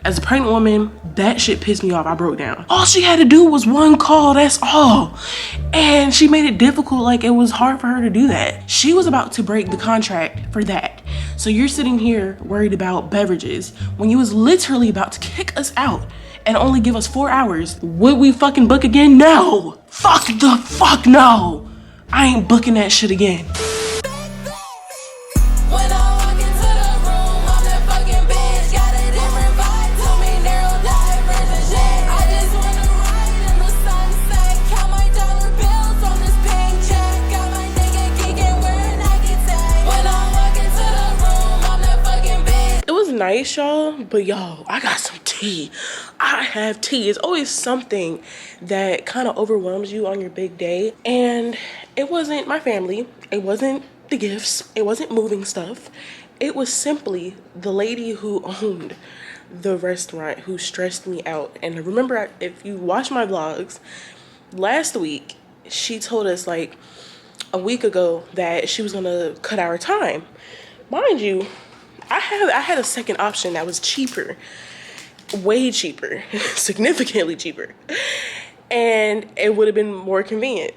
As a pregnant woman, that shit pissed me off. I broke down. All she had to do was one call, that's all. And she made it difficult, like it was hard for her to do that. She was about to break the contract for that. So you're sitting here worried about beverages when you was literally about to kick us out and only give us 4 hours. Would we fucking book again? No. Fuck the fuck no. I ain't booking that shit again. Nice, y'all, but yo, I got some tea. I have tea. It's always something that kind of overwhelms you on your big day, and it wasn't my family, it wasn't the gifts, it wasn't moving stuff. It was simply the lady who owned the restaurant who stressed me out. And remember, if you watch my vlogs last week, she told us like a week ago that she was gonna cut our time. Mind you, I had a second option that was cheaper, way cheaper, significantly cheaper, and it would have been more convenient.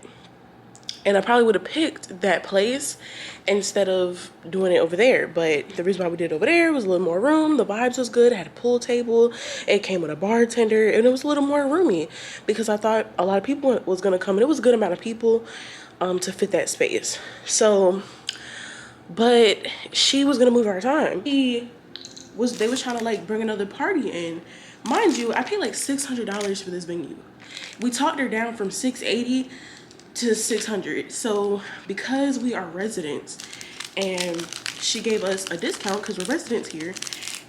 And I probably would have picked that place instead of doing it over there. But the reason why we did it over there was a little more room. The vibes was good. It had a pool table. It came with a bartender, and it was a little more roomy because I thought a lot of people was gonna come, and it was a good amount of people to fit that space. So. But she was gonna move our time. They was trying to like bring another party in. Mind you, I paid like $600 for this venue. We talked her down from $680 to $600. So because we are residents and she gave us a discount because we're residents here,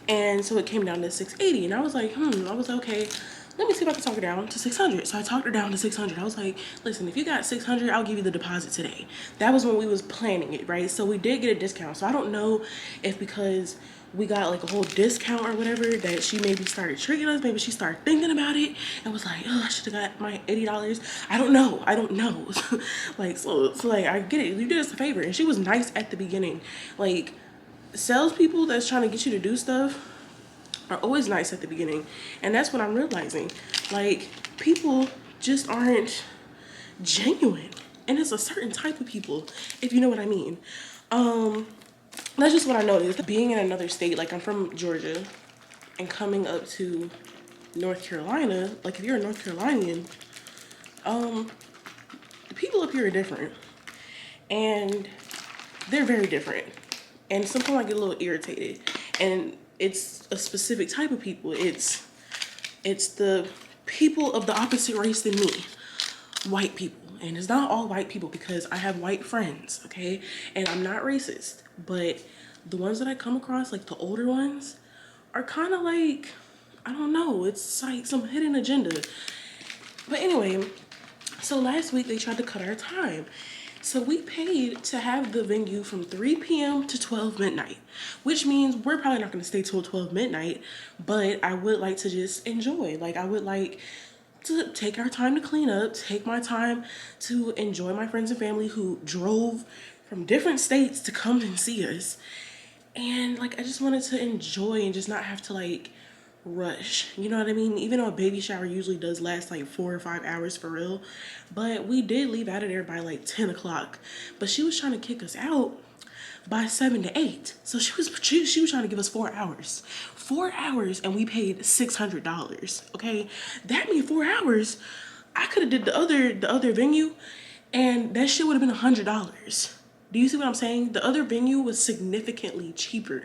and so it came down to $680. And I was like, I was like, okay, let me see if I can talk her down to $600. So I talked her down to $600. I was like, listen, if you got $600, I'll give you the deposit today. That was when we was planning it, right? So we did get a discount. So I don't know if because we got like a whole discount or whatever that she maybe started tricking us. Maybe she started thinking about it and was like, oh, I should have got my $80. I don't know. Like, so like, I get it. You did us a favor. And she was nice at the beginning. Like, salespeople that's trying to get you to do stuff are always nice at the beginning, and that's what I'm realizing. Like, people just aren't genuine, and it's a certain type of people, if you know what I mean. That's just what I noticed. Being in another state, like I'm from Georgia, and coming up to North Carolina, like if you're a North Carolinian, the people up here are different, and they're very different, and sometimes I get a little irritated, and it's a specific type of people. It's the people of the opposite race than me, white people. And it's not all white people because I have white friends, okay? And I'm not racist, but the ones that I come across, like the older ones, are kind of like, I don't know, it's like some hidden agenda. But anyway, so last week they tried to cut our time. So we paid to have the venue from 3 p.m. to 12 midnight, which means we're probably not going to stay till 12 midnight, but I would like to just enjoy. Like, I would like to take our time to clean up, take my time to enjoy my friends and family who drove from different states to come and see us. And like, I just wanted to enjoy and just not have to like rush, you know what I mean? Even though a baby shower usually does last like 4 or 5 hours for real, but we did leave out of there by like 10 o'clock. But she was trying to kick us out by 7 to 8. So she was trying to give us 4 hours. 4 hours, and we paid $600. Okay, that means 4 hours. I could have did the other venue, and that shit would have been $100. Do you see what I'm saying? The other venue was significantly cheaper.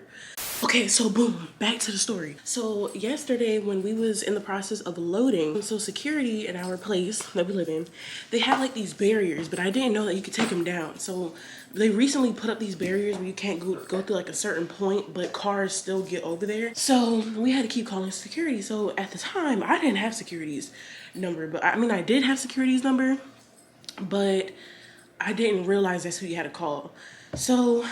Okay, so boom, back to the story. So yesterday when we was in the process of loading, so security in our place that we live in, they have like these barriers, but I didn't know that you could take them down. So they recently put up these barriers where you can't go through like a certain point, but cars still get over there. So we had to keep calling security. So at the time, I didn't have security's number, but I mean, I did have security's number, but I didn't realize that's who you had to call. So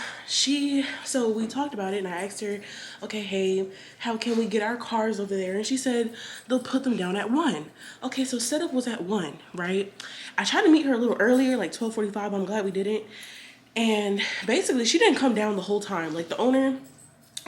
we talked about it, and I asked her, okay, hey, how can we get our cars over there? And she said they'll put them down at 1. Okay, so setup was at 1, right? I tried to meet her a little earlier, like 12:45. I'm glad we didn't. And basically, she didn't come down the whole time. Like, the owner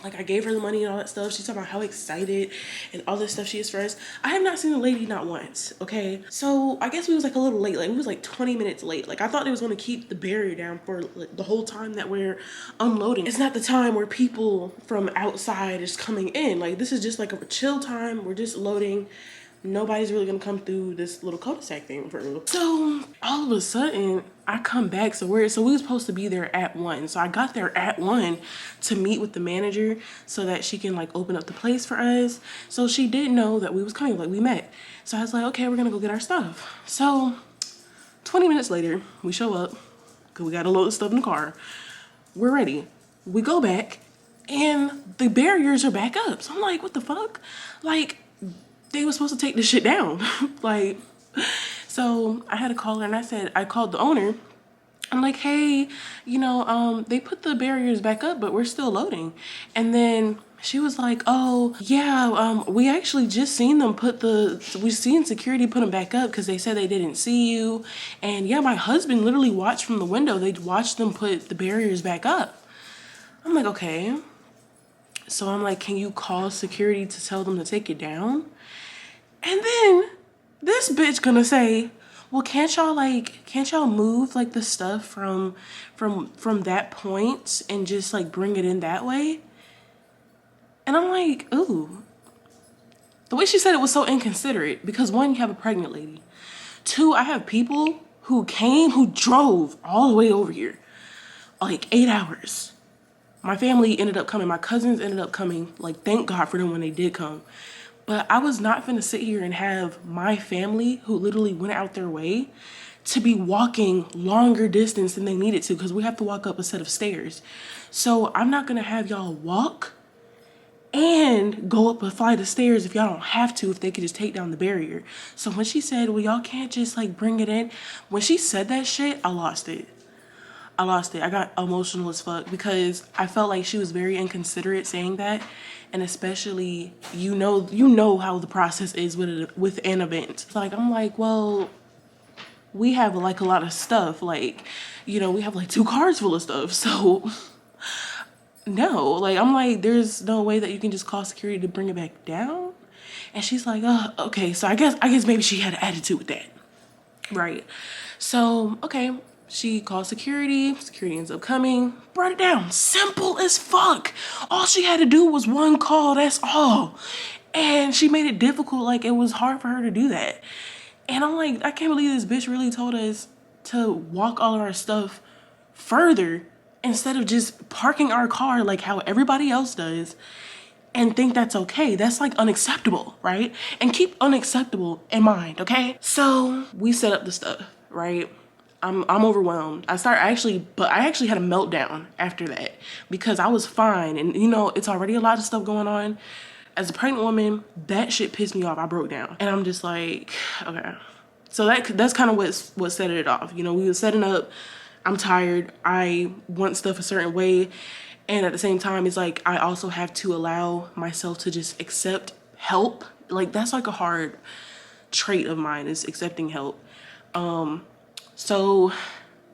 Like, I gave her the money and all that stuff. She's talking about how excited and all this stuff she is for us. I have not seen the lady not once, okay? So I guess we was like a little late. Like, we was like 20 minutes late. Like, I thought it was gonna keep the barrier down for like, the whole time that we're unloading. It's not the time where people from outside is coming in. Like, this is just like a chill time. We're just loading. Nobody's really gonna come through this little cul-de-sac thing for real. So all of a sudden I come back, so we were supposed to be there at 1. So I got there at 1 to meet with the manager so that she can like open up the place for us. So she didn't know that we was coming, like we met. So I was like, okay, we're gonna go get our stuff. So 20 minutes later, we show up, cause we gotta load the stuff in the car. We're ready. We go back and the barriers are back up. So I'm like, what the fuck? Like, they were supposed to take this shit down. Like, so I had to call her and I called the owner. I'm like, hey, you know, they put the barriers back up, but we're still loading. And then she was like, oh yeah, we actually just seen them we seen security put them back up because they said they didn't see you. And yeah, my husband literally watched from the window. They watched them put the barriers back up. I'm like, okay. So I'm like, can you call security to tell them to take it down? And then this bitch gonna say, well, can't y'all move like the stuff from that point and just like bring it in that way? And I'm like, ooh. The way she said it was so inconsiderate because 1, you have a pregnant lady. 2, I have people who drove all the way over here, like 8 hours. My family ended up coming, my cousins ended up coming, like thank God for them when they did come. But I was not finna sit here and have my family who literally went out their way to be walking longer distance than they needed to because we have to walk up a set of stairs. So I'm not gonna have y'all walk and go up a flight of stairs if y'all don't have to, if they could just take down the barrier. So when she said, well, y'all can't just like bring it in, when she said that shit, I lost it. I got emotional as fuck because I felt like she was very inconsiderate saying that. And especially, you know how the process is with an event. Like, I'm like, well, we have like a lot of stuff. Like, you know, we have like 2 cars full of stuff. So no, like, I'm like, there's no way that you can just call security to bring it back down. And she's like, oh, okay. So I guess maybe she had an attitude with that. Right. So, okay. She called security ends up coming, brought it down. Simple as fuck. All she had to do was 1 call, that's all. And she made it difficult, like it was hard for her to do that. And I'm like, I can't believe this bitch really told us to walk all of our stuff further instead of just parking our car like how everybody else does and think that's okay. That's like unacceptable, right? And keep unacceptable in mind, okay? So we set up the stuff, right? I'm overwhelmed. I actually had a meltdown after that because I was fine. And you know, it's already a lot of stuff going on. As a pregnant woman, that shit pissed me off. I broke down and I'm just like, okay. So that's kind of what set it off. You know, we were setting up, I'm tired. I want stuff a certain way. And at the same time, it's like, I also have to allow myself to just accept help. Like, that's like a hard trait of mine, is accepting help. So,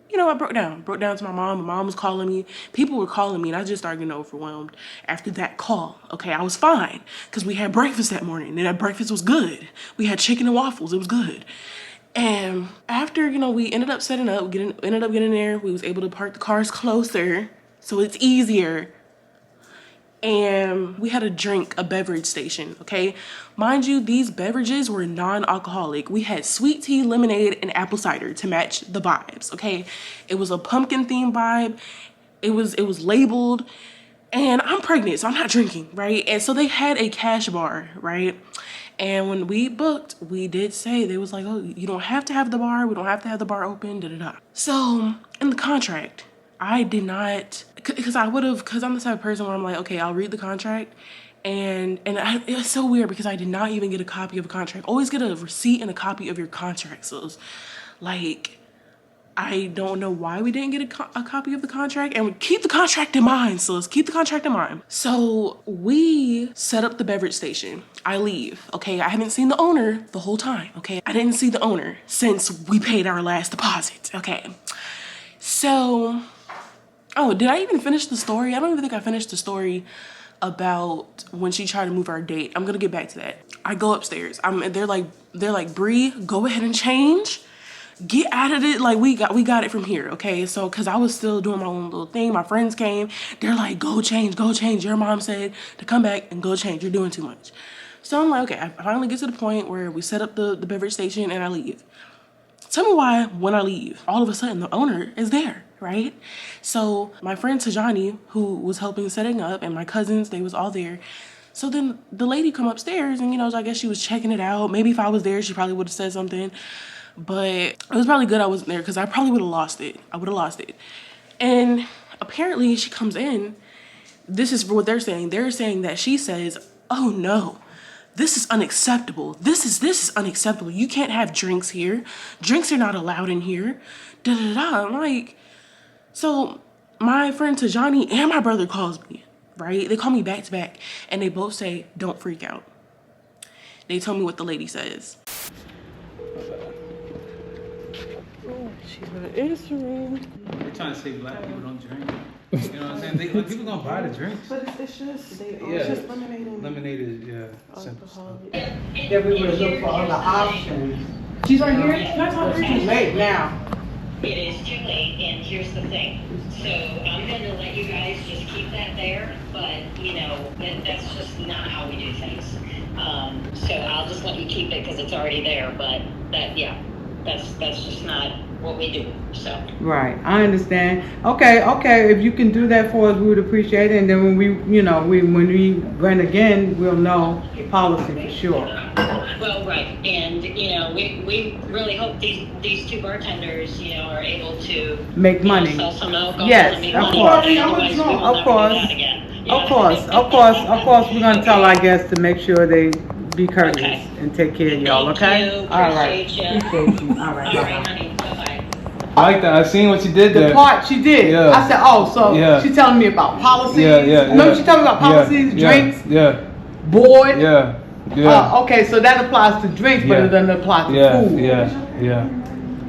you know, I broke down to my mom. My mom was calling me. People were calling me and I just started getting overwhelmed after that call. Okay, I was fine because we had breakfast that morning and that breakfast was good. We had chicken and waffles. It was good. And after, you know, we ended up setting up, ended up getting there. We was able to park the cars closer so it's easier. And we had a beverage station, okay? Mind you, these beverages were non-alcoholic. We had sweet tea, lemonade, and apple cider to match the vibes, okay? It was a pumpkin themed vibe. It was labeled, and I'm pregnant, so I'm not drinking, right? And so they had a cash bar, right? And when we booked, we did say, they was like, oh, you don't have to have the bar. We don't have to have the bar open, da-da-da. So in the contract, I did not, because I'm the type of person where I'm like, okay, I'll read the contract. It's so weird because I did not even get a copy of a contract. Always get a receipt and a copy of your contract. So like, I don't know why we didn't get a copy of the contract, and keep the contract in mind. So let's keep the contract in mind. So we set up the beverage station. I leave. Okay. I haven't seen the owner the whole time. Okay. I didn't see the owner since we paid our last deposit. Okay. So, oh, did I even finish the story? I don't even think I finished the story about when she tried to move our date. I'm gonna get back to that. I go upstairs. They're like, Bree, go ahead and change. Get out of it. Like, we got it from here, okay? So, because I was still doing my own little thing. My friends came. They're like, go change, go change. Your mom said to come back and go change. You're doing too much. So I'm like, okay. I finally get to the point where we set up the beverage station and I leave. Tell me why when I leave, all of a sudden the owner is there, right? So my friend Tajani, who was helping setting up, and my cousins, they was all there. So then the lady come upstairs and, you know, I guess she was checking it out. Maybe if I was there, she probably would have said something. But it was probably good I wasn't there because I probably would have lost it. I would have lost it. And apparently she comes in. This is what they're saying. They're saying that she says, oh no, this is unacceptable. This is unacceptable. You can't have drinks here. Drinks are not allowed in here. Da da da. I'm like, so my friend Tajani and my brother calls me, right? They call me back to back and they both say, don't freak out. They tell me what the lady says. She's not answering. They're trying to say black people don't drink. You know what I'm saying? People gonna buy the drinks. But it's just lemonade. Lemonade is, yeah, simple stuff. That we would look for other options. She's right here. Can I talk to her? It's late now. It is too late, and here's the thing. So I'm going to let you guys just keep that there, but, you know, that's just not how we do things. So I'll just let you keep it because it's already there, but that's just not what we do, so. Right, I understand. Okay, if you can do that for us, we would appreciate it. And then when when we run again, we'll know the policy for sure. Well, right, and, you know, we really hope these two bartenders, you know, are able to make money. Sell some alcohol. Yes, and make of money. course. Otherwise, we will never do that again. Of course, we're gonna tell our guests to make sure they be courteous and take care of y'all. Thank Okay. you. All right. Appreciate you. All right. All right, honey. Bye-bye. I like that. I seen what you did there. The part she did. Yeah. I said, oh, so Yeah. she's telling me about policies. Yeah. Remember she told me about policies, drinks, board. Yeah. Okay, so that applies to drinks, but it doesn't apply to food. Yeah.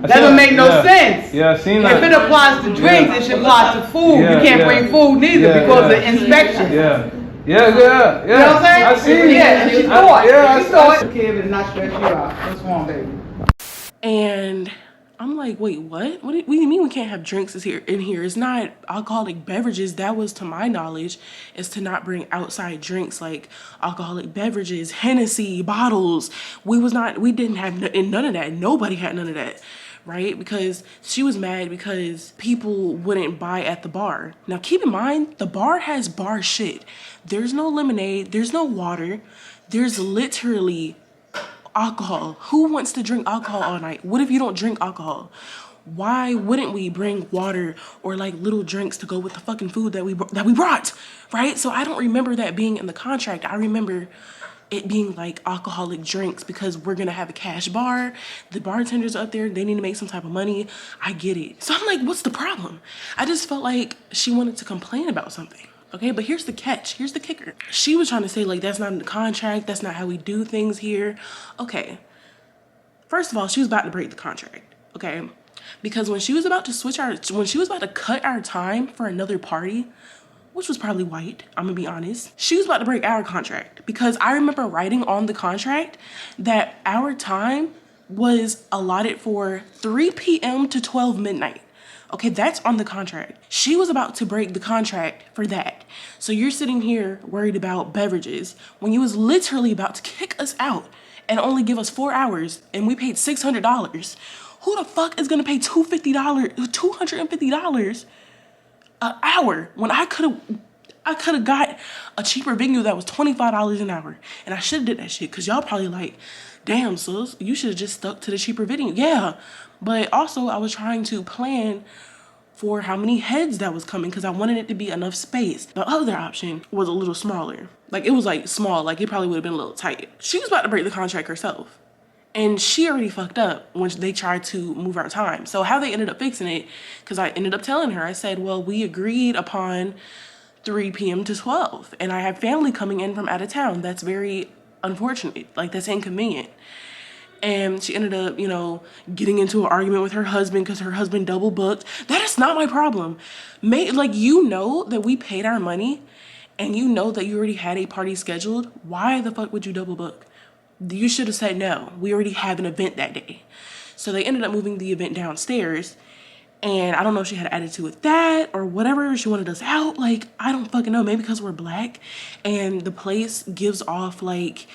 That don't make no sense. Yeah, I seen that. If it applies to drinks, it should apply to food. You can't bring food neither because of inspection. Yeah. You know what I'm saying? I see. Yeah, and she thought. Yeah, she thought. The kid did not stress you out. What's wrong, baby? And I'm like, wait, what? What do you mean we can't have drinks in here? It's not alcoholic beverages. That was, to my knowledge, is to not bring outside drinks like alcoholic beverages, Hennessy, bottles. We didn't have none of that. Nobody had none of that, right? Because she was mad because people wouldn't buy at the bar. Now, keep in mind, the bar has bar shit. There's no lemonade. There's no water. There's literally alcohol. Who wants to drink alcohol all night? What if you don't drink alcohol? Why wouldn't we bring water or like little drinks to go with the fucking food that we brought, right? So I don't remember that being in the contract. I remember it being like alcoholic drinks because we're gonna have a cash bar. The bartenders up there, they need to make some type of money. I get it. So I'm like, what's the problem? I just felt like she wanted to complain about something. Okay, but here's the catch. Here's the kicker. She was trying to say, like, that's not in the contract. That's not how we do things here. Okay. First of all, she was about to break the contract. Okay. Because when she was about to cut our time for another party, which was probably white, I'm gonna be honest, she was about to break our contract. Because I remember writing on the contract that our time was allotted for 3 p.m. to 12 midnight. Okay, that's on the contract. She was about to break the contract for that. So you're sitting here worried about beverages when you was literally about to kick us out and only give us 4 hours and we paid $600. Who the fuck is gonna pay $250 an hour when I could have got a cheaper venue that was $25 an hour? And I should have did that shit because y'all probably like, damn, sis, you should have just stuck to the cheaper venue. Yeah, but also I was trying to plan for how many heads that was coming because I wanted it to be enough space. The other option was a little smaller. Like, it was like small, like it probably would have been a little tight. She was about to break the contract herself. And she already fucked up when they tried to move our time. So how they ended up fixing it, because I ended up telling her, I said, well, we agreed upon 3 p.m. to 12. And I have family coming in from out of town. That's very unfortunate. Like, that's inconvenient. And she ended up, getting into an argument with her husband because her husband double booked. That is not my problem. That we paid our money and you know that you already had a party scheduled, why the fuck would you double book? You should have said no. We already have an event that day. So they ended up moving the event downstairs. And I don't know if she had an attitude with that or whatever. She wanted us out. Like, I don't fucking know. Maybe because we're black and the place gives off like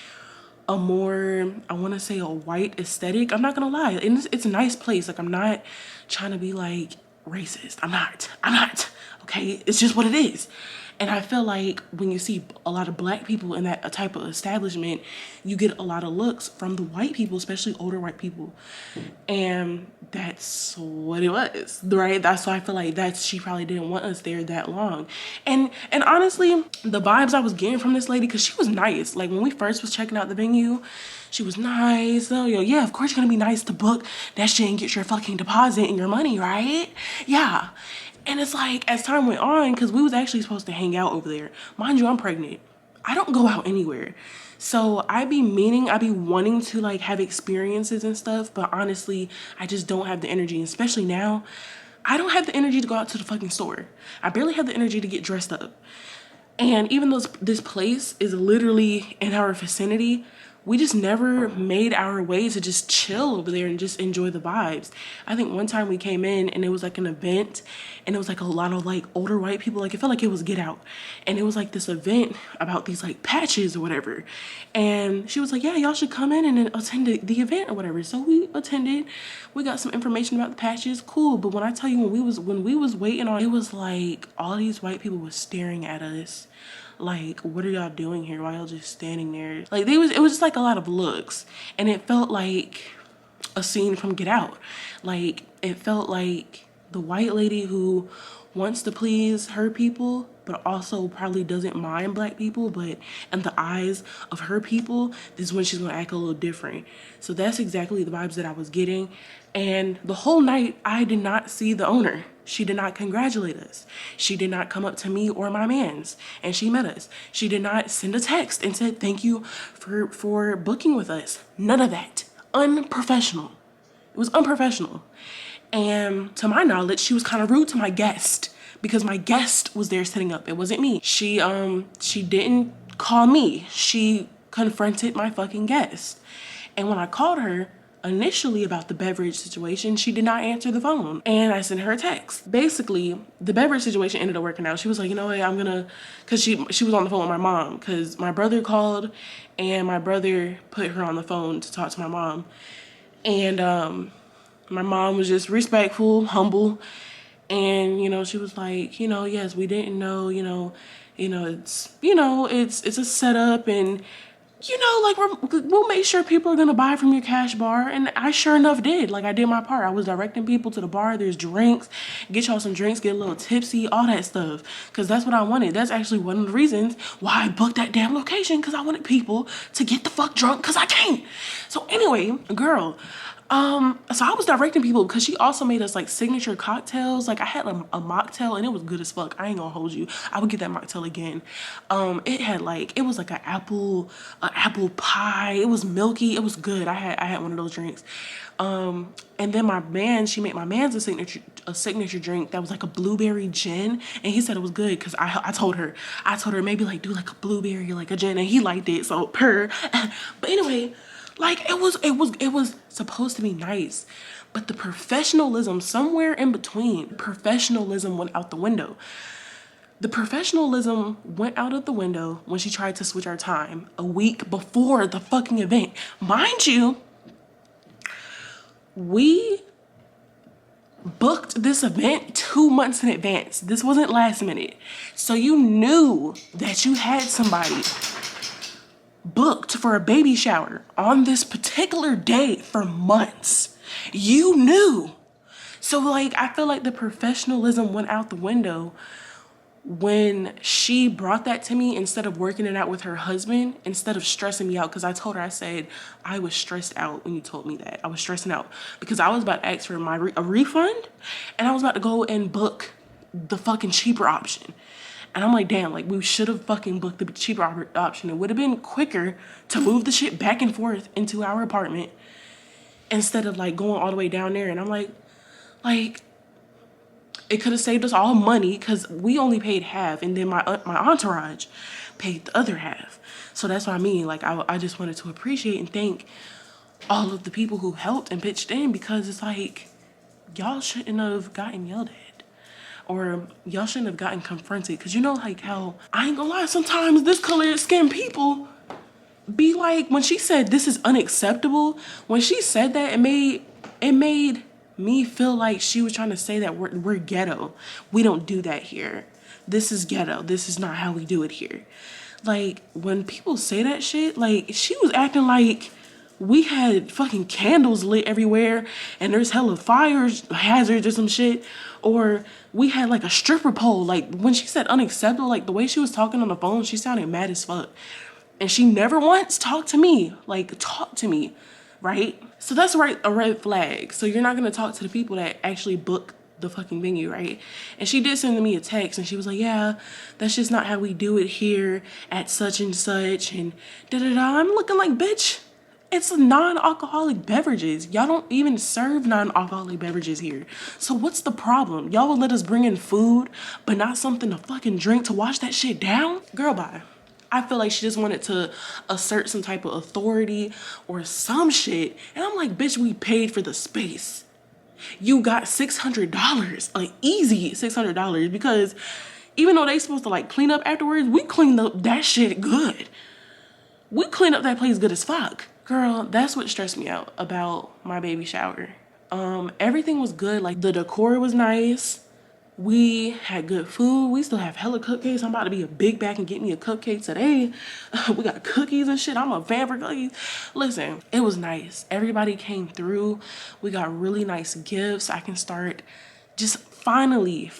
a more, I want to say, a white aesthetic. I'm not gonna lie. And it's a nice place. Like, I'm not trying to be like racist. I'm not. Okay, it's just what it is. And I feel like when you see a lot of black people in that type of establishment, you get a lot of looks from the white people, especially older white people. And that's what it was, right? That's why I feel like she probably didn't want us there that long. And honestly, the vibes I was getting from this lady, because she was nice. Like, when we first was checking out the venue, she was nice. So, yeah, of course you're gonna be nice to book that shit and get your fucking deposit and your money, right? Yeah. And it's like, as time went on, because we was actually supposed to hang out over there. Mind you, I'm pregnant. I don't go out anywhere. So I be wanting to like have experiences and stuff, but honestly, I just don't have the energy. Especially now, I don't have the energy to go out to the fucking store. I barely have the energy to get dressed up. And even though this place is literally in our vicinity, we just never made our way to just chill over there and just enjoy the vibes. I think one time we came in and it was like an event and it was like a lot of like older white people. Like, it felt like it was Get Out. And it was like this event about these like patches or whatever. And she was like, yeah, y'all should come in and attend the event or whatever. So we attended. We got some information about the patches. Cool. But when I tell you, when we was waiting on, it was like all these white people was staring at us. Like, what are y'all doing here? Why y'all just standing there? Like, it was just like a lot of looks, and it felt like a scene from Get Out. Like, it felt like the white lady who wants to please her people but also probably doesn't mind black people, but in the eyes of her people, this is when she's gonna act a little different. So that's exactly the vibes that I was getting. And the whole night, I did not see the owner. She did not congratulate us. She did not come up to me or my mans and she met us. She did not send a text and said, thank you for booking with us. None of that. Unprofessional. It was unprofessional. And to my knowledge, she was kind of rude to my guest because my guest was there sitting up. It wasn't me. She didn't call me. She confronted my fucking guest. And when I called her initially about the beverage situation, she did not answer the phone. And I sent her a text. Basically, the beverage situation ended up working out. She was like, you know what, because she was on the phone with my mom because my brother called and my brother put her on the phone to talk to my mom. And my mom was just respectful, humble. And, she was like, yes, we didn't know, it's a setup and, we'll make sure people are going to buy from your cash bar. And I sure enough did. Like, I did my part. I was directing people to the bar. There's drinks. Get y'all some drinks. Get a little tipsy. All that stuff. Because that's what I wanted. That's actually one of the reasons why I booked that damn location. Because I wanted people to get the fuck drunk. Because I can't. So anyway, girl, so I was directing people because she also made us like signature cocktails. Like, I had a mocktail and it was good as fuck. I ain't gonna hold you. I would get that mocktail again. It was like an apple pie. It was milky. It was good. I had one of those drinks. And then she made my man's a signature drink that was like a blueberry gin, and he said it was good because I told her maybe like do like a blueberry, like a gin, and he liked it. So but anyway. Like, it was supposed to be nice, but the professionalism somewhere in between, professionalism went out the window. The professionalism went out of the window when she tried to switch our time a week before the fucking event. Mind you, we booked this event 2 months in advance. This wasn't last minute. So you knew that you had somebody booked for a baby shower on this particular date for months. You knew. So like, I feel like the professionalism went out the window when she brought that to me instead of working it out with her husband, instead of stressing me out. Because I told her, I said, I was stressed out when you told me that. I was stressing out because I was about to ask for a refund and I was about to go and book the fucking cheaper option. And I'm like, damn, like, we should have fucking booked the cheaper option. It would have been quicker to move the shit back and forth into our apartment instead of like going all the way down there. And I'm like, It could have saved us all money because we only paid half, and then my entourage paid the other half. So that's what I mean. Like, I just wanted to appreciate and thank all of the people who helped and pitched in, because it's like, y'all shouldn't have gotten yelled at, or y'all shouldn't have gotten confronted. Because you know, like how, I ain't gonna lie, sometimes this colored skinned people be like, when she said this is unacceptable, when she said that, it made me feel like she was trying to say that we're ghetto. We don't do that here. This is ghetto. This is not how we do it here. Like, when people say that shit, like, she was acting like we had fucking candles lit everywhere and there's hella fires hazards or some shit, or we had like a stripper pole. Like, when she said unacceptable, like the way she was talking on the phone, she sounded mad as fuck. And she never once talked to me, right? So that's right, a red flag. So you're not gonna talk to the people that actually book the fucking venue, right? And she did send me a text and she was like, yeah, that's just not how we do it here at such and such, and da-da-da. I'm looking like, bitch, it's non-alcoholic beverages. Y'all don't even serve non-alcoholic beverages here. So what's the problem? Y'all will let us bring in food, but not something to fucking drink to wash that shit down? Girl, bye. I feel like she just wanted to assert some type of authority or some shit. And I'm like, bitch, we paid for the space. You got $600, like easy $600, because even though they supposed to like clean up afterwards, we cleaned up that shit good. We cleaned up that place good as fuck. Girl, that's what stressed me out about my baby shower. Everything was good. Like, the decor was nice. We had good food. We still have hella cupcakes. I'm about to be a big bag and get me a cupcake today. We got cookies and shit. I'm a fan for cookies. Listen, it was nice. Everybody came through. We got really nice gifts. I can start just finally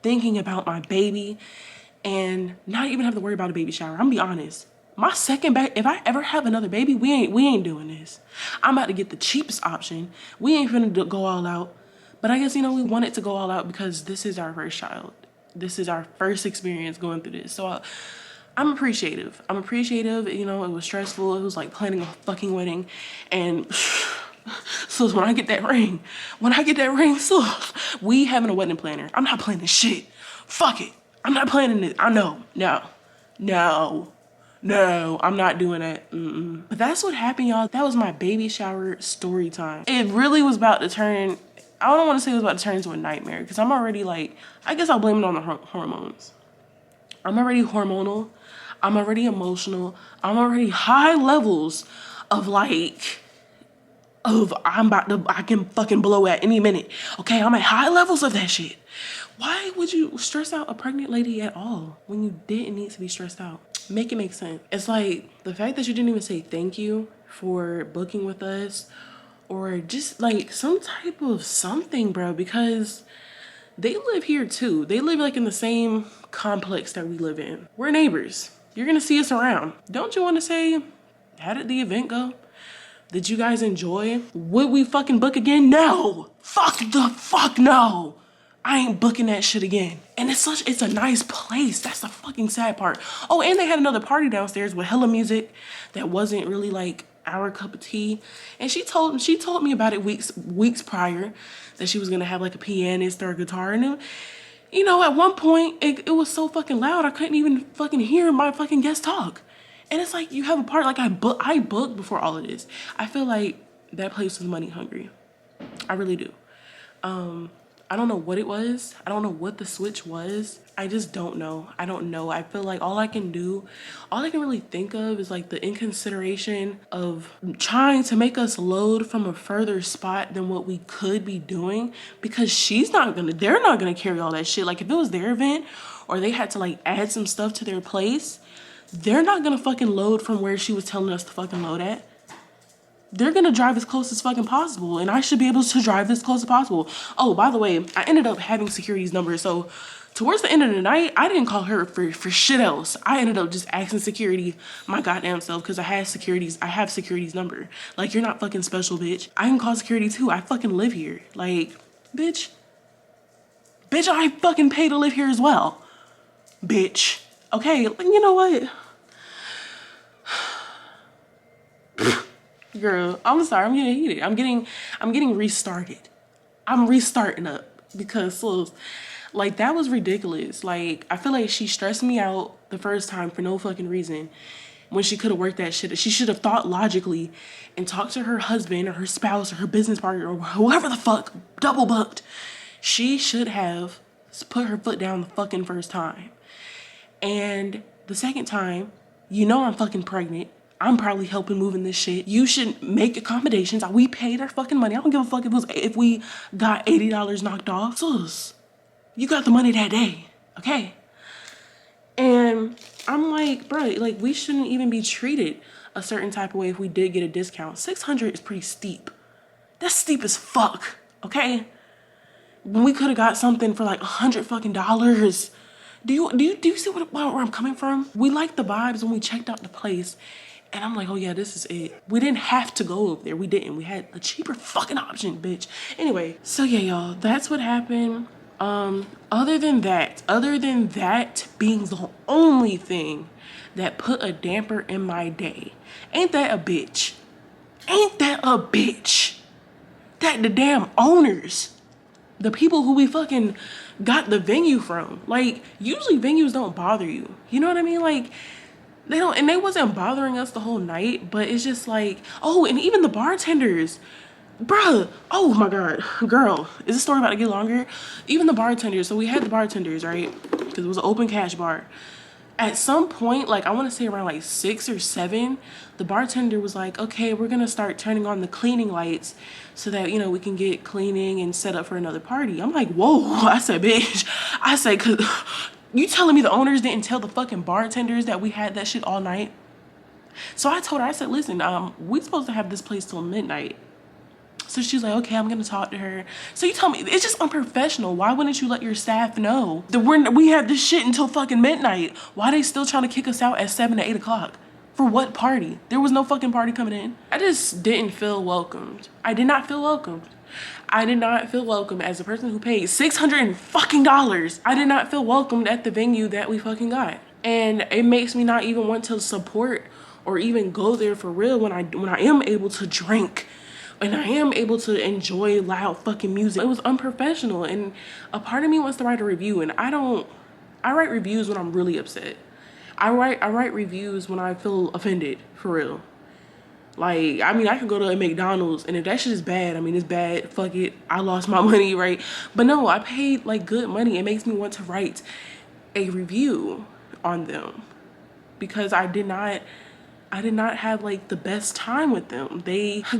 thinking about my baby and not even have to worry about a baby shower. I'm gonna be honest. My second baby, if I ever have another baby, we ain't doing this. I'm about to get the cheapest option. We ain't finna go all out. But I guess, you know, we wanted to go all out because this is our first child. This is our first experience going through this. So I'm appreciative. You know, it was stressful. It was like planning a fucking wedding. And so when I get that ring, so we having a wedding planner. I'm not planning shit. Fuck it. I'm not planning it. I know. No, I'm not doing that. But that's what happened, y'all. That was my baby shower story time. It really was about to turn, I don't want to say it was about to turn into a nightmare, because I'm already like, I guess I'll blame it on the hormones. I'm already hormonal. I'm already emotional. I'm already high levels of I can fucking blow at any minute. Okay, I'm at high levels of that shit. Why would you stress out a pregnant lady at all when you didn't need to be stressed out? Make it make sense. It's like the fact that you didn't even say thank you for booking with us, or just like some type of something, bro, because they live here too. They live like in the same complex that we live in. We're neighbors. You're gonna see us around. Don't you want to say, how did the event go? Did you guys enjoy? Would we fucking book again? No. Fuck no. I ain't booking that shit again. And it's a nice place. That's the fucking sad part. Oh, and they had another party downstairs with hella music that wasn't really like our cup of tea. And she told me about it weeks prior, that she was gonna have like a pianist or a guitar. And you know, at one point it was so fucking loud I couldn't even fucking hear my fucking guest talk. And it's like, you have a part, like I booked before all of this. I feel like that place was money hungry. I really do. I don't know what it was. I don't know what the switch was. I just don't know. I don't know. I feel like all I can really think of is like the inconsideration of trying to make us load from a further spot than what we could be doing, because they're not gonna carry all that shit. Like, if it was their event or they had to like add some stuff to their place, they're not gonna fucking load from where she was telling us to fucking load at. They're gonna drive as close as fucking possible, and I should be able to drive as close as possible. Oh, by the way, I ended up having security's number, so towards the end of the night, I didn't call her for shit else. I ended up just asking security my goddamn self, because I have security's number. Like, you're not fucking special, bitch. I can call security too. I fucking live here. Like, bitch, I fucking pay to live here as well. Bitch. Okay, you know what? Girl, I'm sorry, I'm getting heated. I'm getting restarted. I'm restarting up. because sis, like that was ridiculous. Like I feel like she stressed me out the first time for no fucking reason when she could have worked that shit. She should have thought logically and talked to her husband or her spouse or her business partner or whoever the fuck double booked. She should have put her foot down the fucking first time. And the second time, you know I'm fucking pregnant. I'm probably helping moving this shit. You should make accommodations. We paid our fucking money. I don't give a fuck if we got $80 knocked off. Sus, you got the money that day, okay? And I'm like, bro, like we shouldn't even be treated a certain type of way if we did get a discount. 600 is pretty steep. That's steep as fuck, okay? When we could have got something for like $100 fucking dollars. Do you see where I'm coming from? We liked the vibes when we checked out the place. And I'm like, oh yeah, this is it. We didn't have to go over there. We didn't. We had a cheaper fucking option, bitch. Anyway, so yeah, y'all, that's what happened. Other than that being the only thing that put a damper in my day. Ain't that a bitch? Ain't that a bitch? That the damn owners, the people who we fucking got the venue from. Like, usually venues don't bother you. You know what I mean? Like, they don't, and they wasn't bothering us the whole night, but it's just like, oh, and even the bartenders, bruh, oh my God, girl, is this story about to get longer? Even the bartenders, so we had the bartenders, right? Because it was an open cash bar. At some point, like I want to say around like 6 or 7, the bartender was like, okay, we're gonna start turning on the cleaning lights so that, you know, we can get cleaning and set up for another party. I'm like, whoa. I said, bitch, I said, cause you telling me the owners didn't tell the fucking bartenders that we had that shit all night? So I told her, I said, listen, we supposed to have this place till midnight. So she's like, okay, I'm gonna talk to her. So you tell me, it's just unprofessional. Why wouldn't you let your staff know that we had this shit until fucking midnight? Why they still trying to kick us out at 7 to 8 o'clock? For what party? There was no fucking party coming in. I just didn't feel welcomed. I did not feel welcomed. I did not feel welcome as a person who paid $600 fucking dollars. I did not feel welcomed at the venue that we fucking got. And it makes me not even want to support or even go there for real when I am able to drink and I am able to enjoy loud fucking music. It was unprofessional, and a part of me wants to write a review, and I write reviews when I'm really upset. I write reviews when I feel offended, for real. Like, I mean, I could go to a McDonald's, and if that shit is bad, I mean, it's bad, fuck it, I lost my money, right? But no, I paid like good money. It makes me want to write a review on them because I did not have like the best time with them.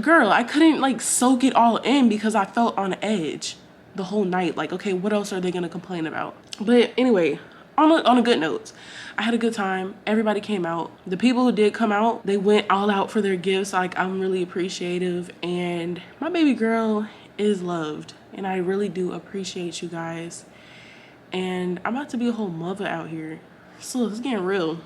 Girl, I couldn't like soak it all in because I felt on edge the whole night. Like, okay, what else are they gonna complain about? But anyway, on a good note, I had a good time. Everybody came out. The people who did come out, they went all out for their gifts. Like, I'm really appreciative, and my baby girl is loved, and I really do appreciate you guys. And I'm about to be a whole mother out here. So it's getting real.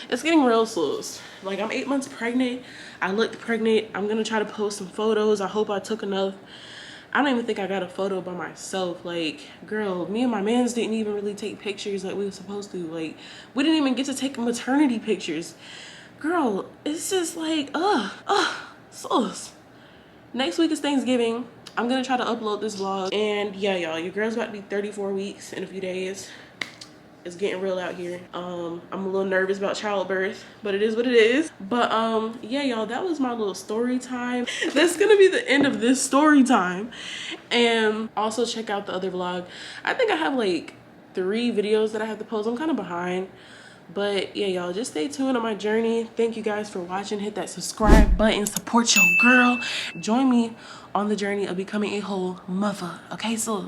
It's getting real, sus. Like, I'm 8 months pregnant. I looked pregnant. I'm gonna try to post some photos. I hope I took enough. I don't even think I got a photo by myself. Like, girl, me and my mans didn't even really take pictures like we were supposed to. Like, we didn't even get to take maternity pictures. Girl, it's just like, sus. Next week is Thanksgiving. I'm gonna try to upload this vlog. And yeah, y'all, your girl's about to be 34 weeks in a few days. It's getting real out here. I'm a little nervous about childbirth, but it is what it is. But yeah, y'all, that was my little story time. That's gonna be the end of this story time. And also check out the other vlog. I think I have like 3 videos that I have to post. I'm kind of behind. But yeah, y'all, just stay tuned on my journey. Thank you guys for watching. Hit that subscribe button. Support your girl. Join me on the journey of becoming a whole mother. Okay, so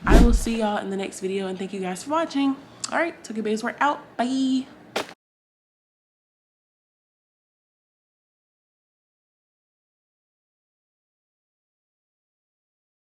I will see y'all in the next video, and thank you guys for watching. All right, Tokyo Babes, we're out. Bye.